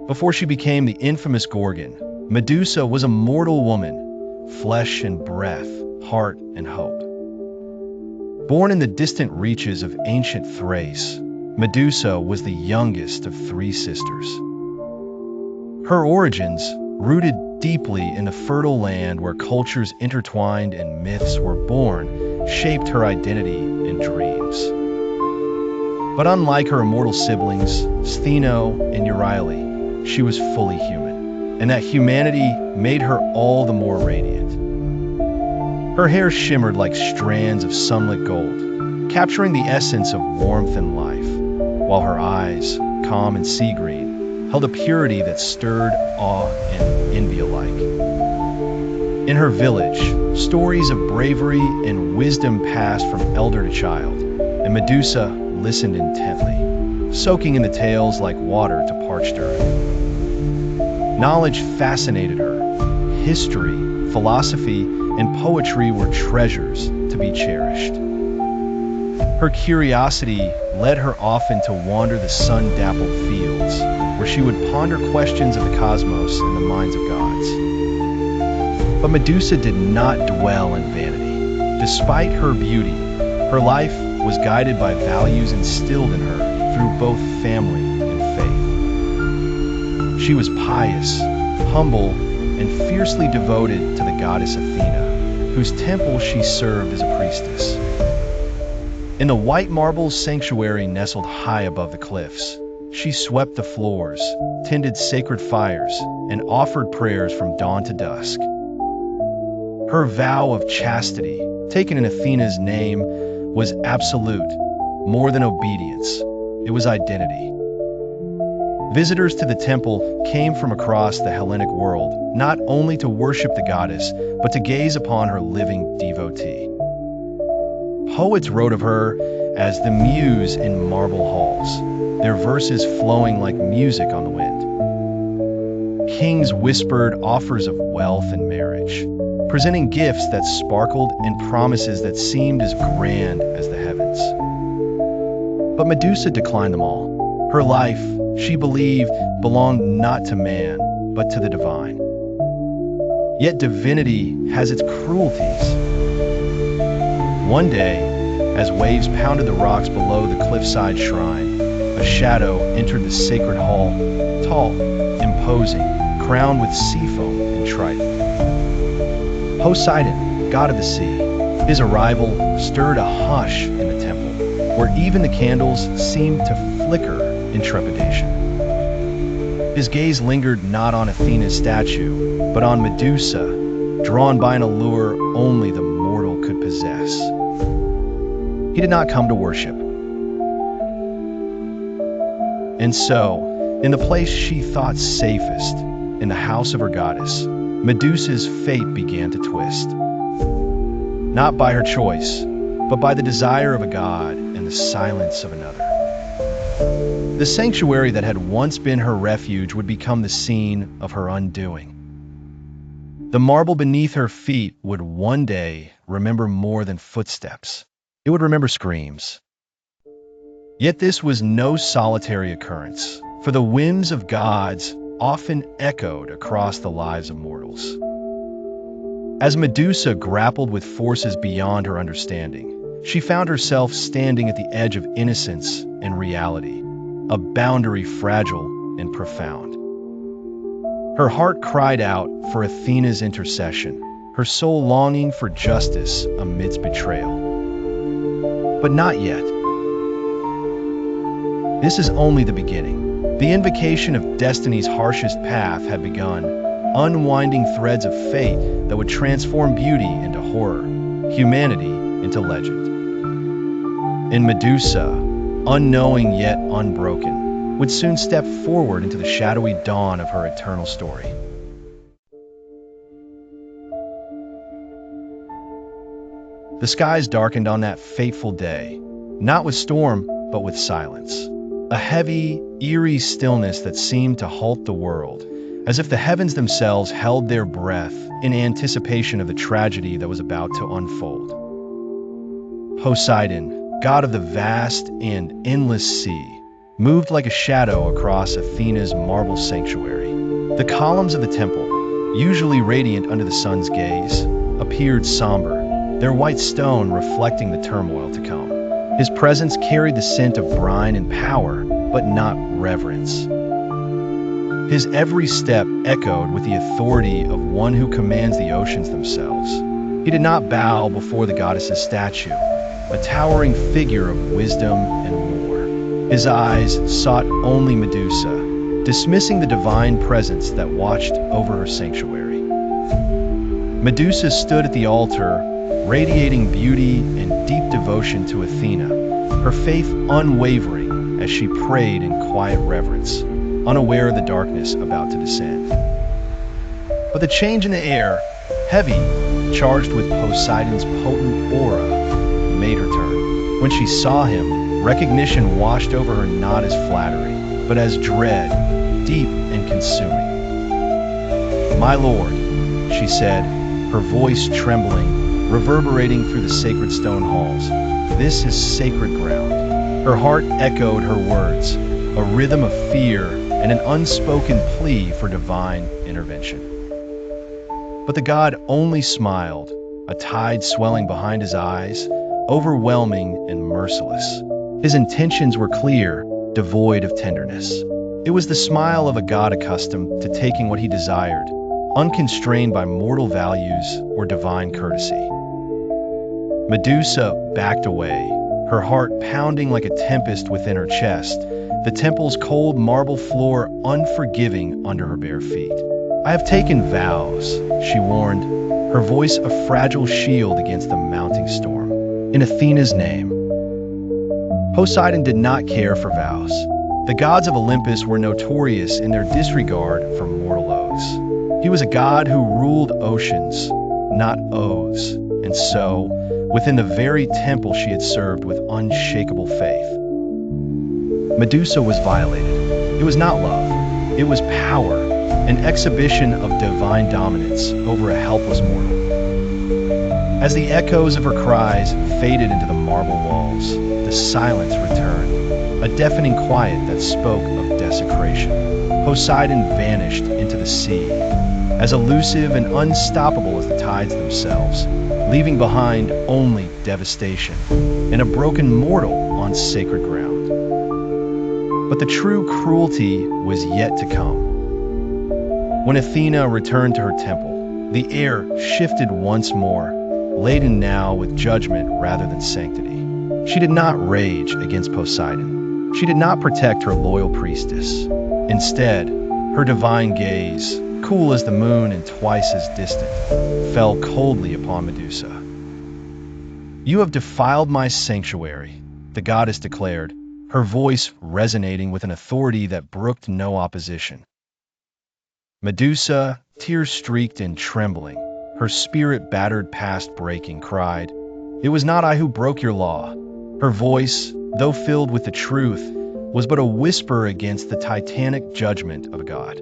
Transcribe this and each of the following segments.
Before she became the infamous Gorgon, Medusa was a mortal woman, flesh and breath, heart and hope. Born in the distant reaches of ancient Thrace, Medusa was the youngest of three sisters. Her origins, rooted deeply in the fertile land where cultures intertwined and myths were born, shaped her identity and dreams. But unlike her immortal siblings, Stheno and Euryale, she was fully human, and that humanity made her all the more radiant. Her hair shimmered like strands of sunlit gold, capturing the essence of warmth and life, while her eyes, calm and sea green, held a purity that stirred awe and envy alike. In her village, stories of bravery and wisdom passed from elder to child, and Medusa listened intently, soaking in the tales like water to parched earth. Knowledge fascinated her. History, philosophy, and poetry were treasures to be cherished. Her curiosity led her often to wander the sun-dappled fields, where she would ponder questions of the cosmos and the minds of gods. But Medusa did not dwell in vanity. Despite her beauty, her life was guided by values instilled in her through both family and faith. She was pious, humble, and fiercely devoted to the goddess Athena, whose temple she served as a priestess. In the white marble sanctuary nestled high above the cliffs, she swept the floors, tended sacred fires, and offered prayers from dawn to dusk. Her vow of chastity, taken in Athena's name, was absolute. More than obedience, it was identity. Visitors to the temple came from across the Hellenic world, not only to worship the goddess, but to gaze upon her living devotee. Poets wrote of her as the muse in marble halls, their verses flowing like music on the wind. Kings whispered offers of wealth and marriage, presenting gifts that sparkled and promises that seemed as grand as the heavens. But Medusa declined them all. Her life, she believed, belonged not to man, but to the divine. Yet divinity has its cruelties. One day, as waves pounded the rocks below the cliffside shrine, a shadow entered the sacred hall, tall, imposing, crowned with sea foam and trident. Poseidon, god of the sea, his arrival stirred a hush in the temple, where even the candles seemed to flicker in trepidation. His gaze lingered not on Athena's statue, but on Medusa, drawn by an allure only the mortal could possess. He did not come to worship. And so, in the place she thought safest, in the house of her goddess, Medusa's fate began to twist. Not by her choice, but by the desire of a god and the silence of another. The sanctuary that had once been her refuge would become the scene of her undoing. The marble beneath her feet would one day remember more than footsteps. It would remember screams. Yet this was no solitary occurrence, for the whims of gods often echoed across the lives of mortals. As Medusa grappled with forces beyond her understanding, she found herself standing at the edge of innocence and reality, a boundary fragile and profound. Her heart cried out for Athena's intercession, her soul longing for justice amidst betrayal. But not yet. This is only the beginning. The invocation of destiny's harshest path had begun, unwinding threads of fate that would transform beauty into horror, humanity into legend. And Medusa, unknowing yet unbroken, would soon step forward into the shadowy dawn of her eternal story. The skies darkened on that fateful day, not with storm, but with silence. A heavy, eerie stillness that seemed to halt the world, as if the heavens themselves held their breath in anticipation of the tragedy that was about to unfold. Poseidon, god of the vast and endless sea, moved like a shadow across Athena's marble sanctuary. The columns of the temple, usually radiant under the sun's gaze, appeared somber, their white stone reflecting the turmoil to come. His presence carried the scent of brine and power, but not reverence. His every step echoed with the authority of one who commands the oceans themselves. He did not bow before the goddess's statue, a towering figure of wisdom and war. His eyes sought only Medusa, dismissing the divine presence that watched over her sanctuary. Medusa stood at the altar, radiating beauty and deep devotion to Athena, her faith unwavering as she prayed in quiet reverence, unaware of the darkness about to descend. But the change in the air, heavy, charged with Poseidon's potent aura, made her turn. When she saw him, recognition washed over her not as flattery, but as dread, deep and consuming. "My lord," she said, her voice trembling, reverberating through the sacred stone halls, "this is sacred ground." Her heart echoed her words, a rhythm of fear and an unspoken plea for divine intervention. But the god only smiled, a tide swelling behind his eyes, overwhelming and merciless. His intentions were clear, devoid of tenderness. It was the smile of a god accustomed to taking what he desired, unconstrained by mortal values or divine courtesy. Medusa backed away, her heart pounding like a tempest within her chest, the temple's cold marble floor unforgiving under her bare feet. "I have taken vows," she warned, her voice a fragile shield against the mounting storm. "In Athena's name." Poseidon did not care for vows. The gods of Olympus were notorious in their disregard for mortal oaths. He was a god who ruled oceans, not oaths, and so, within the very temple she had served with unshakable faith, Medusa was violated. It was not love, it was power, an exhibition of divine dominance over a helpless mortal. As the echoes of her cries faded into the marble walls, the silence returned, a deafening quiet that spoke of desecration. Poseidon vanished into the sea, as elusive and unstoppable as the tides themselves, leaving behind only devastation and a broken mortal on sacred ground. But the true cruelty was yet to come. When Athena returned to her temple, the air shifted once more, laden now with judgment rather than sanctity. She did not rage against Poseidon. She did not protect her loyal priestess. Instead, her divine gaze, cool as the moon and twice as distant, fell coldly upon Medusa. "You have defiled my sanctuary," the goddess declared, her voice resonating with an authority that brooked no opposition. Medusa, tear-streaked and trembling, her spirit battered past breaking, cried, "It was not I who broke your law." Her voice, though filled with the truth, was but a whisper against the titanic judgment of a god.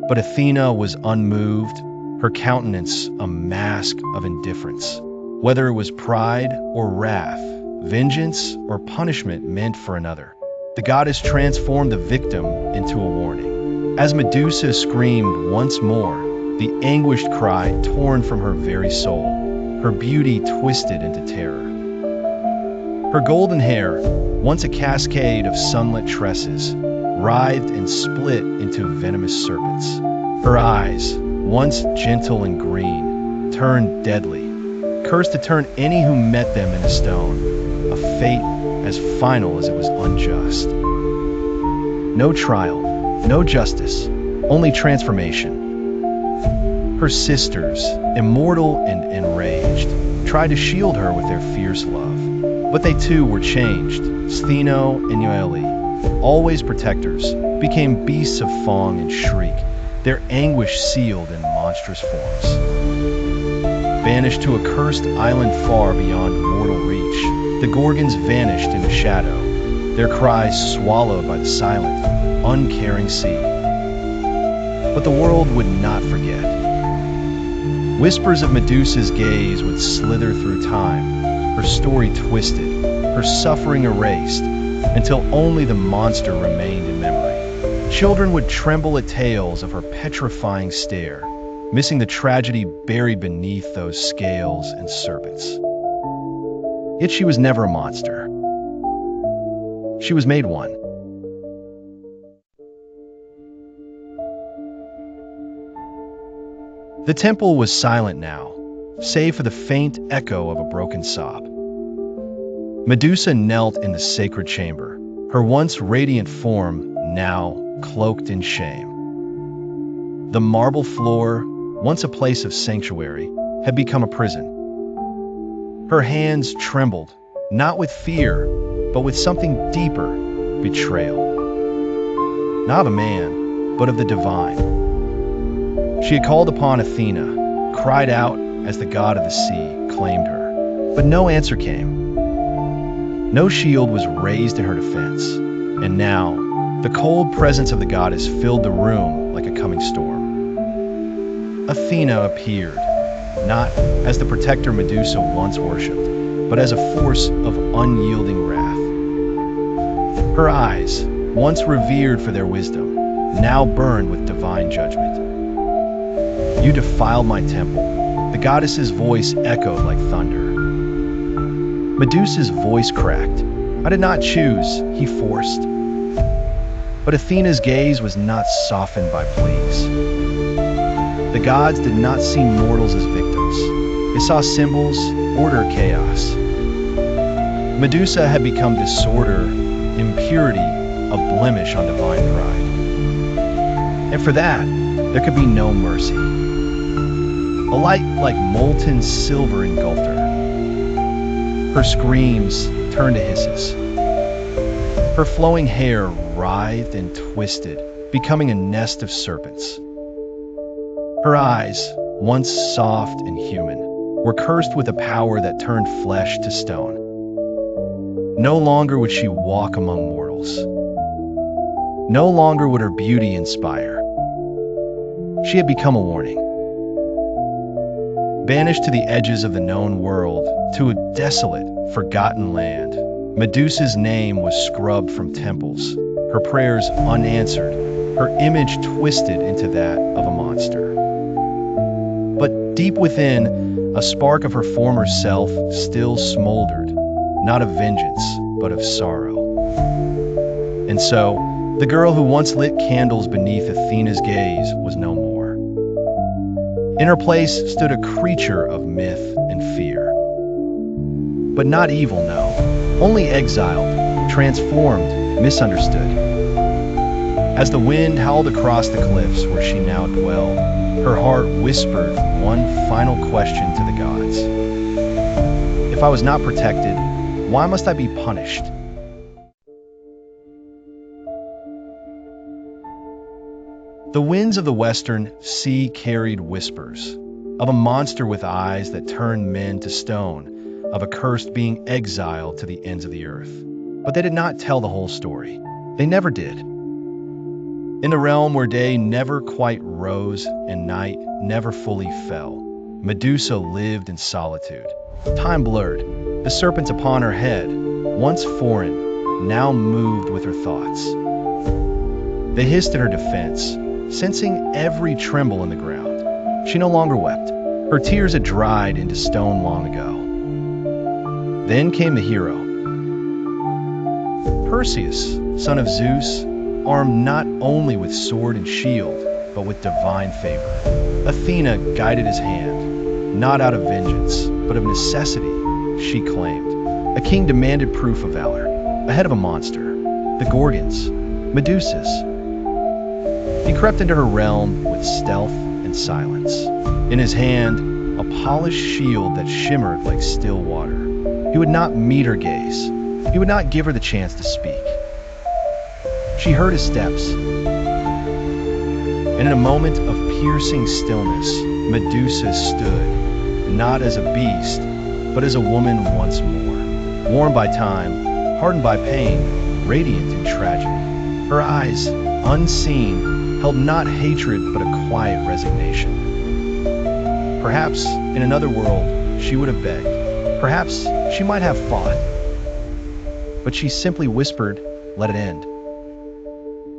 But Athena was unmoved, her countenance a mask of indifference. Whether it was pride or wrath, vengeance or punishment meant for another, the goddess transformed the victim into a warning. As Medusa screamed once more, the anguished cry torn from her very soul, her beauty twisted into terror. Her golden hair, once a cascade of sunlit tresses, writhed and split into venomous serpents. Her eyes, once gentle and green, turned deadly, cursed to turn any who met them into stone, a fate as final as it was unjust. No trial, no justice, only transformation. Her sisters, immortal and enraged, tried to shield her with their fierce love. But they too were changed. Stheno and Yoeli, always protectors, became beasts of fawn and shriek, their anguish sealed in monstrous forms. Banished to a cursed island far beyond mortal reach, the Gorgons vanished into shadow, their cries swallowed by the silent, uncaring sea. But the world would not forget. Whispers of Medusa's gaze would slither through time, her story twisted, her suffering erased, until only the monster remained in memory. Children would tremble at tales of her petrifying stare, missing the tragedy buried beneath those scales and serpents. Yet she was never a monster. She was made one. The temple was silent now, save for the faint echo of a broken sob. Medusa knelt in the sacred chamber, her once radiant form now cloaked in shame. The marble floor, once a place of sanctuary, had become a prison. Her hands trembled, not with fear, but with something deeper, betrayal. Not of a man, but of the divine. She had called upon Athena, cried out as the god of the sea claimed her. But no answer came. No shield was raised in her defense, and now the cold presence of the goddess filled the room like a coming storm. Athena appeared, not as the protector Medusa once worshipped, but as a force of unyielding wrath. Her eyes, once revered for their wisdom, now burned with divine judgment. "You defiled my temple." The goddess's voice echoed like thunder. Medusa's voice cracked. "I did not choose, he forced." But Athena's gaze was not softened by pleas. The gods did not see mortals as victims. They saw symbols, order, chaos. Medusa had become disorder, impurity, a blemish on divine pride. And for that, there could be no mercy. A light like molten silver engulfed her. Her screams turned to hisses. Her flowing hair writhed and twisted, becoming a nest of serpents. Her eyes, once soft and human, were cursed with a power that turned flesh to stone. No longer would she walk among mortals. No longer would her beauty inspire. She had become a warning. Banished to the edges of the known world, to a desolate, forgotten land, Medusa's name was scrubbed from temples, her prayers unanswered, her image twisted into that of a monster. But deep within, a spark of her former self still smoldered, not of vengeance, but of sorrow. And so, the girl who once lit candles beneath Athena's gaze was no more. In her place stood a creature of myth and fear. But not evil, no. Only exiled, transformed, misunderstood. As the wind howled across the cliffs where she now dwelled, her heart whispered one final question to the gods. If I was not protected, why must I be punished? The winds of the western sea carried whispers of a monster with eyes that turned men to stone, of a cursed being exiled to the ends of the earth. But they did not tell the whole story. They never did. In the realm where day never quite rose and night never fully fell, Medusa lived in solitude. Time blurred. The serpents upon her head, once foreign, now moved with her thoughts. They hissed in her defense, sensing every tremble in the ground. She no longer wept. Her tears had dried into stone long ago. Then came the hero. Perseus, son of Zeus, armed not only with sword and shield, but with divine favor. Athena guided his hand, not out of vengeance, but of necessity, she claimed. A king demanded proof of valor, ahead of a monster, the Gorgons, Medusas. He crept into her realm with stealth and silence. In his hand, a polished shield that shimmered like still water. He would not meet her gaze. He would not give her the chance to speak. She heard his steps. And in a moment of piercing stillness, Medusa stood, not as a beast, but as a woman once more. Worn by time, hardened by pain, radiant in tragedy. Her eyes, unseen, held not hatred but a quiet resignation. Perhaps, in another world, she would have begged. Perhaps she might have fought. But but she simply whispered, "Let it end."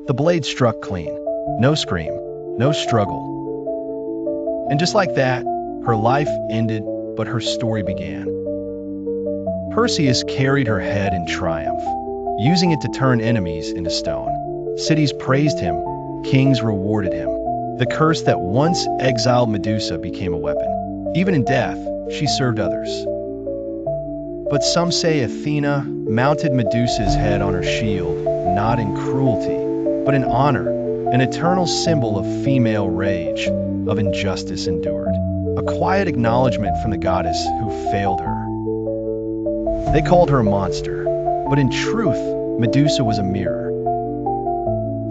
The blade struck clean. No scream, no struggle. And just like that, her life ended, but her story began. Perseus carried her head in triumph, using it to turn enemies into stone. Cities praised him, kings rewarded him. The curse that once exiled Medusa became a weapon. Even in death, she served others. But some say Athena mounted Medusa's head on her shield, not in cruelty, but in honor, an eternal symbol of female rage, of injustice endured. A quiet acknowledgement from the goddess who failed her. They called her a monster, but in truth, Medusa was a mirror.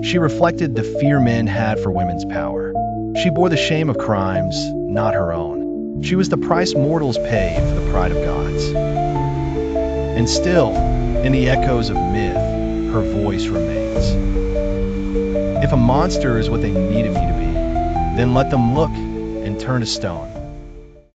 She reflected the fear men had for women's power. She bore the shame of crimes, not her own. She was the price mortals paid for the pride of gods. And still, in the echoes of myth, her voice remains. If a monster is what they need of you to be, then let them look and turn to stone.